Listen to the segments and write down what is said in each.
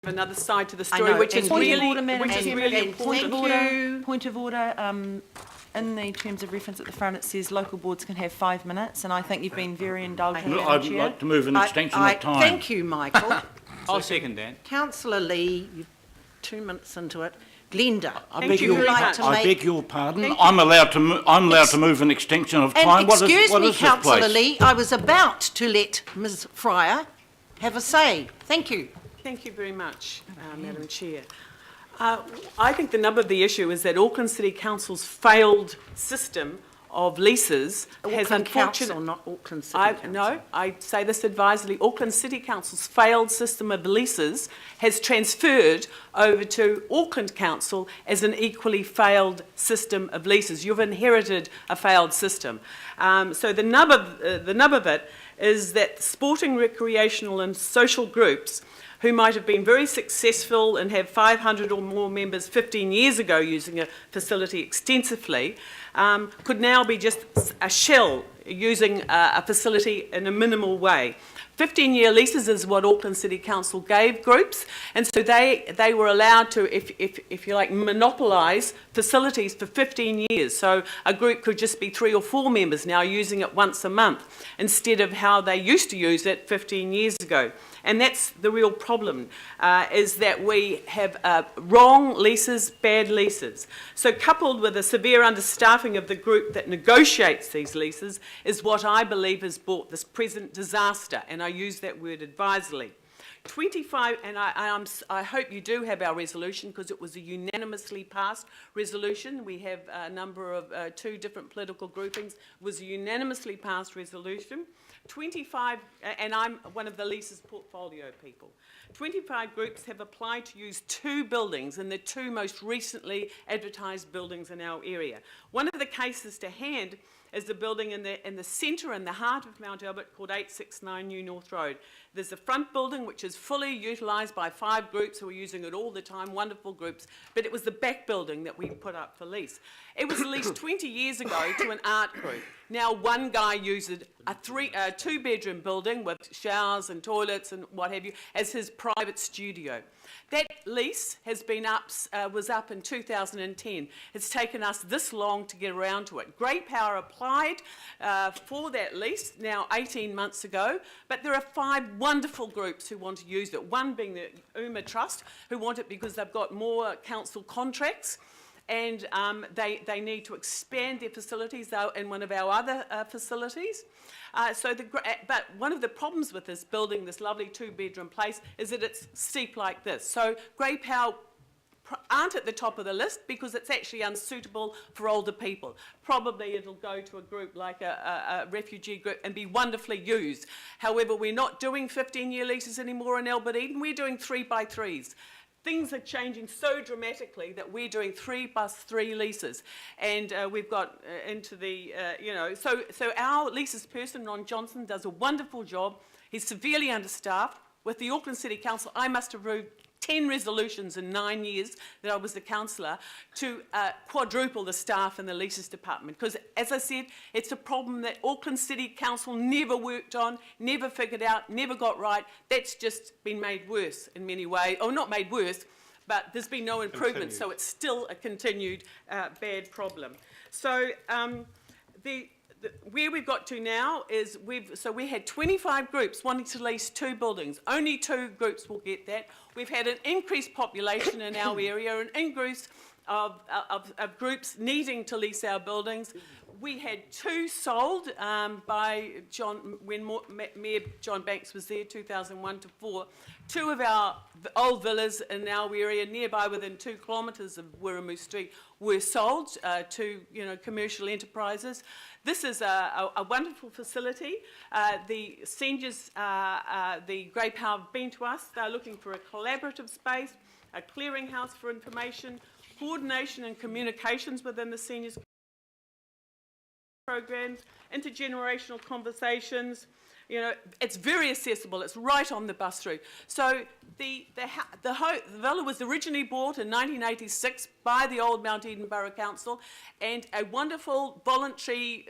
another side to the story, which is really important. Point of order. In the terms of reference at the front, it says local boards can have 5 minutes, and I think you've been very indulgent. I'd like to move an extension of time. Thank you, Michael. I'll second that. Councillor Lee, you're 2 minutes into it. Glenda, I beg your pardon. I'm allowed to move an extension of time. Excuse me, Councillor Lee. I was about to let Ms. Fryer have a say. Thank you. Thank you very much, Madam Chair. I think the nub of the issue is that Auckland City Council's failed system of leases has unfortunately... not Auckland City Council. No, I say this advisedly. Auckland City Council's failed system of leases has transferred over to Auckland Council as an equally failed system of leases. You've inherited a failed system. So the nub of it is that sporting, recreational and social groups who might have been very successful and have 500 or more members 15 years ago using a facility extensively, could now be just a shell using a facility in a minimal way. 15-year leases is what Auckland City Council gave groups, and so they were allowed to, if you like, monopolise facilities for 15 years. So a group could just be 3 or 4 members now using it once a month instead of how they used to use it 15 years ago. And that's the real problem, is that we have wrong leases, bad leases. So coupled with a severe understaffing of the group that negotiates these leases is what I believe has brought this present disaster, and I use that word advisedly. 25, and I hope you do have our resolution because it was a unanimously passed resolution. We have a number of 2 different political groupings. It was a unanimously passed resolution. 25, and I'm one of the leases portfolio people. 25 groups have applied to use 2 buildings in the 2 most recently advertised buildings in our area. One of the cases to hand is the building in the centre, in the heart of Mount Albert, called 869 New North Road. There's the front building, which is fully utilised by 5 groups who are using it all the time, wonderful groups, but it was the back building that we put up for lease. It was leased 20 years ago to an art group. Now one guy uses a 2-bedroom building with showers and toilets and what have you as his private studio. That lease has been was up in 2010. It's taken us this long to get around to it. Great Power applied for that lease now 18 months ago, but there are 5 wonderful groups who want to use it. One being the UMA Trust, who want it because they've got more council contracts, and they need to expand their facilities. They're in one of our other facilities. But one of the problems with this building, this lovely 2-bedroom place, is that it's steep like this. So Grey Power aren't at the top of the list because it's actually unsuitable for older people. Probably it'll go to a group like a refugee group and be wonderfully used. However, we're not doing 15-year leases anymore in Albert Eden. We're doing 3x3s. Things are changing so dramatically that we're doing 3+3 leases, and we've got into the, so our leases person, Ron Johnson, does a wonderful job. He's severely understaffed. With the Auckland City Council, I must have approved 10 resolutions in 9 years that I was the councillor to quadruple the staff in the leases department. Because, as I said, it's a problem that Auckland City Council never worked on, never figured out, never got right. That's just been made worse in many ways. Or not made worse, but there's been no improvement. So it's still a continued bad problem. So where we've got to now is we had 25 groups wanting to lease 2 buildings. Only 2 groups will get that. We've had an increased population in our area, an increase of groups needing to lease our buildings. We had 2 sold by when Mayor John Banks was there, 2001 to 4. 2 of our old villas in our area, nearby within 2 kilometres of Wirramu Street, were sold to commercial enterprises. This is a wonderful facility. The seniors, the Grey Power have been to us. They're looking for a collaborative space, a clearinghouse for information, coordination and communications within the seniors programs, intergenerational conversations. It's very accessible. It's right on the bus route. So the villa was originally bought in 1986 by the old Mount Eden Borough Council, and a wonderful voluntary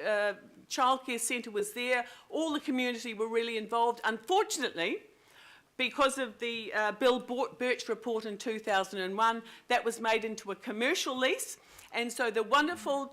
childcare centre was there. All the community were really involved. Unfortunately, because of the Bill Birch report in 2001, that was made into a commercial lease, and so the wonderful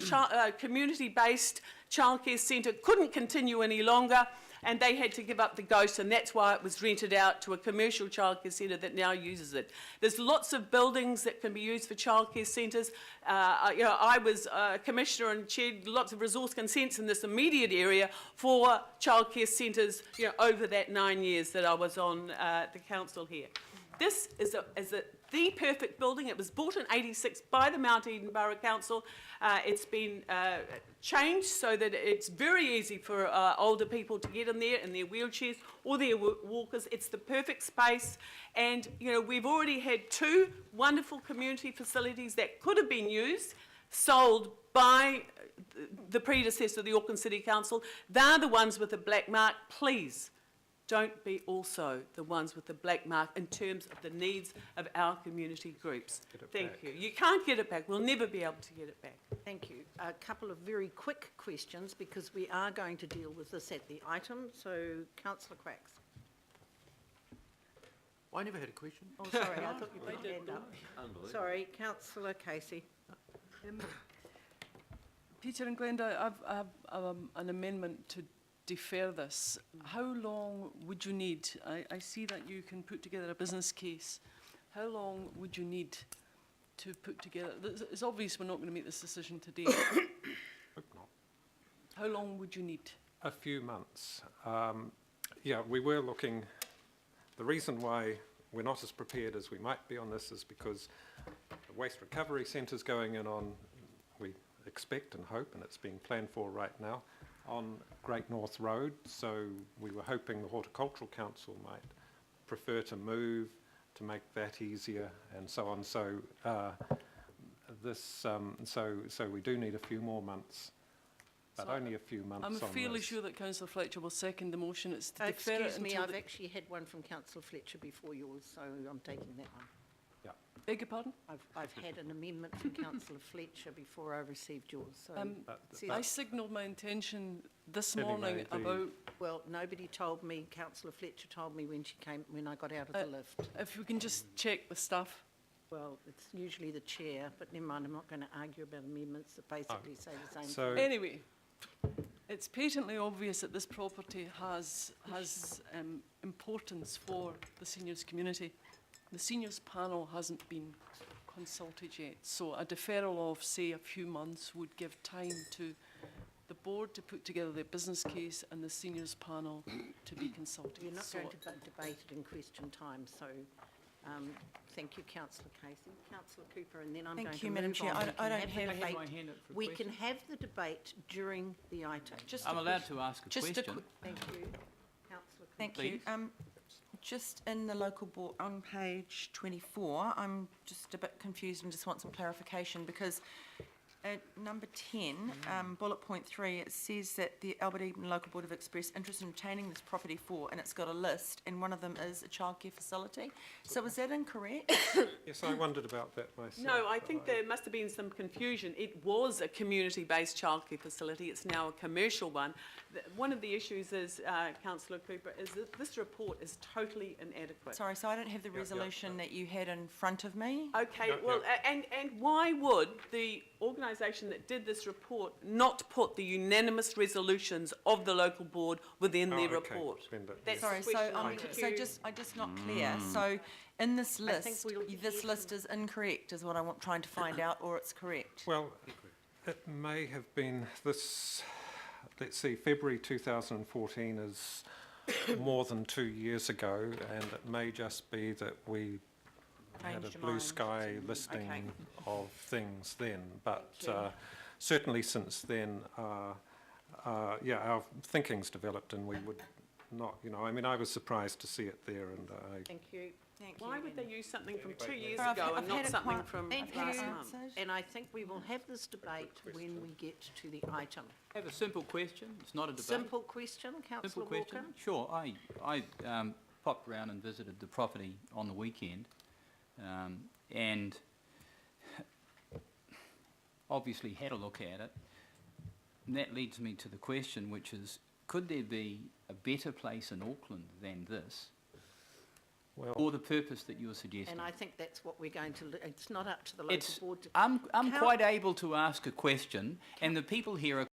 community-based childcare centre couldn't continue any longer, and they had to give up the ghost, and that's why it was rented out to a commercial childcare centre that now uses it. There's lots of buildings that can be used for childcare centres. I was a commissioner and chaired lots of resource consents in this immediate area for childcare centres, over that 9 years that I was on the council here. This is the perfect building. It was bought in '86 by the Mount Eden Borough Council. It's been changed so that it's very easy for older people to get in there in their wheelchairs or their walkers. It's the perfect space, and we've already had 2 wonderful community facilities that could have been used, sold by the predecessor of the Auckland City Council. They're the ones with the black mark. Please don't be also the ones with the black mark in terms of the needs of our community groups. Thank you. You can't get it back. We'll never be able to get it back. Thank you. A couple of very quick questions, because we are going to deal with this at the item. So, Councillor Quacks. I never had a question. Oh, sorry, I thought you put your hand up. Sorry, Councillor Casey. Peter and Glenda, I've an amendment to defer this. How long would you need? I see that you can put together a business case. How long would you need to put together? It's obvious we're not going to make this decision today. Hope not. How long would you need? A few months. Yeah, we were looking. The reason why we're not as prepared as we might be on this is because the waste recovery centre's going in on, we expect and hope, and it's being planned for right now, on Great North Road. So we were hoping the Horticultural Council might prefer to move to make that easier and so on. So so we do need a few more months, but only a few months. I'm fairly sure that Councillor Fletcher will second the motion. It's to defer it Excuse me, until I've actually had one from Councillor Fletcher before yours, so I'm taking that one. Yeah. Beg your pardon? I've had an amendment from Councillor Fletcher before I received yours. So I signalled my intention this Anyway, morning about. well, nobody told me. Councillor Fletcher told me when I got out of the lift. If we can just check the stuff. Well, it's usually the chair, but never mind. I'm not going to argue about amendments that basically say the same So thing. Anyway, it's patently obvious that this property has importance for the seniors community. The seniors panel hasn't been consulted yet, so a deferral of, say, a few months would give time to the board to put together their business case and the seniors panel to be consulted. You're not going to debate it in question time, so thank you, Councillor Casey. Councillor Cooper, and then I'm going to Madam move Chair. on. I don't I have my hand up for a We question. can have the debate during the item. I'm allowed to ask a question. Thank you, Councillor Cooper. Thank you. Please. Just in the local board, on page 24, I'm just a bit confused and just want some clarification, because at number 10, bullet point 3, it says that the Albert Eden Local Board have expressed interest in obtaining this property for, and it's got a list, and one of them is a childcare facility. So is that incorrect? yes, I wondered about that myself. No, I think there must have been some confusion. It was a community-based childcare facility. It's now a commercial one. One of the issues is, Councillor Cooper, is that this report is totally inadequate. Sorry, so I don't have the resolution that you had in front of me. Okay, Yeah, well, and why would the organisation that did this report not put the unanimous resolutions of the local board within their okay. report? Then that- That's Sorry, the question I so took. I'm just not clear. So in this I think list, we'll this hear list is incorrect, is what I'm trying to find out, or it's correct? Well, it may have been this, let's see, February 2014 is more than 2 years ago, and it may just be that we had a Changed your blue mind. sky listing Okay. of things then, but certainly since then, yeah, our thinking's developed, and we would not, I mean, I was surprised to see it there, and Thank you. Thank you. Why would they use something from 2 years I've- ago I've and not had a something quite- from Thank last you. month? And I think we will have this debate when we get to the item. I have a simple question. It's not a debate. Simple question, Councillor Simple Walker. question. Sure. I popped around and visited the property on the weekend, and obviously had a look at it. And that leads me to the question, which is, could there be a better place in Auckland than this Well, for the purpose that you're suggesting. And I think that's what we're going to, it's not up to the local It's, board to... I'm Coun- quite able to ask a question, and the people here are,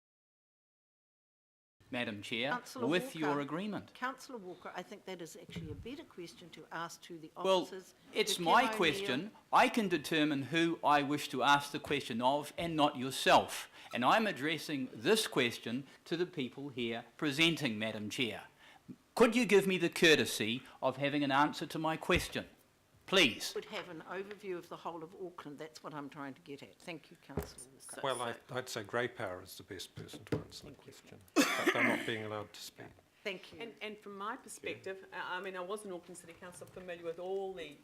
Madam Chair, Councillor with Walker. your agreement. Councillor Walker, I think that is actually a better question to ask to the Well, officers. it's to my Kim O'Neill. question. I can determine who I wish to ask the question of, and not yourself. And I'm addressing this question to the people here presenting, Madam Chair. Could you give me the courtesy of having an answer to my question, please? Would have an overview of the whole of Auckland. That's what I'm trying to get at. Thank you, councillor Walker. well, I'd say Grey Power is the best person to answer the question, but they're not being allowed to speak. Thank you. And from my perspective, I mean, I was an Auckland City Council, familiar with all the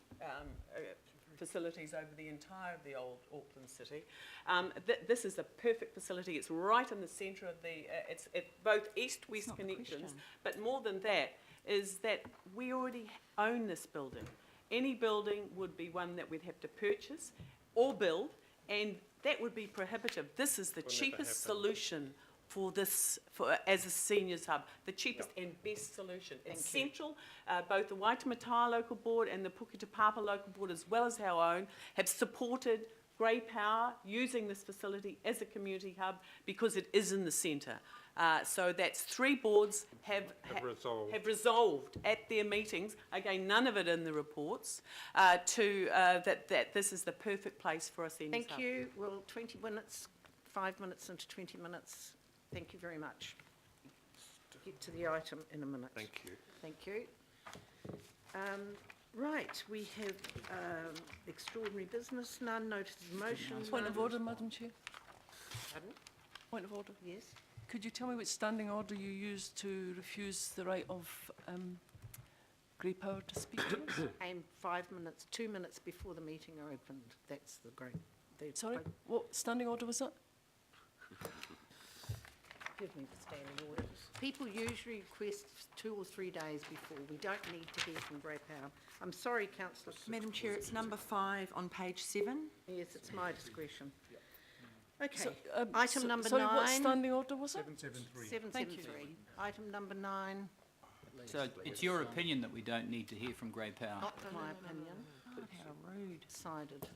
facilities over the entire of the old Auckland City. This is a perfect facility. It's right in the centre of the, it's both east-west connections, but more than that is that we already own this building. Any building would be one that we'd have to purchase or build, and that would be prohibitive. This is the cheapest solution for this, as a seniors hub, the cheapest and best solution. It's central. Both the Waitemata Local Board and the Puketapapa Local Board, as well as our own, have supported Grey Power using this facility as a community hub because it is in the centre. So that's 3 boards have resolved at their meetings, again, none of it in the reports, that this is the perfect place for a seniors hub. Thank you. Well, 20 minutes, 5 minutes into 20 minutes. Thank you very much. Get to the item in a minute. Thank you. Thank you. Right, we have extraordinary business, none, notice of motion. Point of order, Madam Chair. Pardon? Point of order. Yes. Could you tell me which standing order you used to refuse the right of Grey Power to speak to us? And 5 minutes, 2 minutes before the meeting opened. That's the great. Sorry, what standing order was that? Give me the standing orders. People usually request 2 or 3 days before. We don't need to hear from Grey Power. I'm sorry, councillor. Madam Chair, it's number 5 on page 7. Yes, it's my discretion. Okay, So, item number sorry, 9. what standing order was it? 773. Item number 9, So it's your opinion that we don't need to hear from Grey Power? not my opinion. How rude. Decided.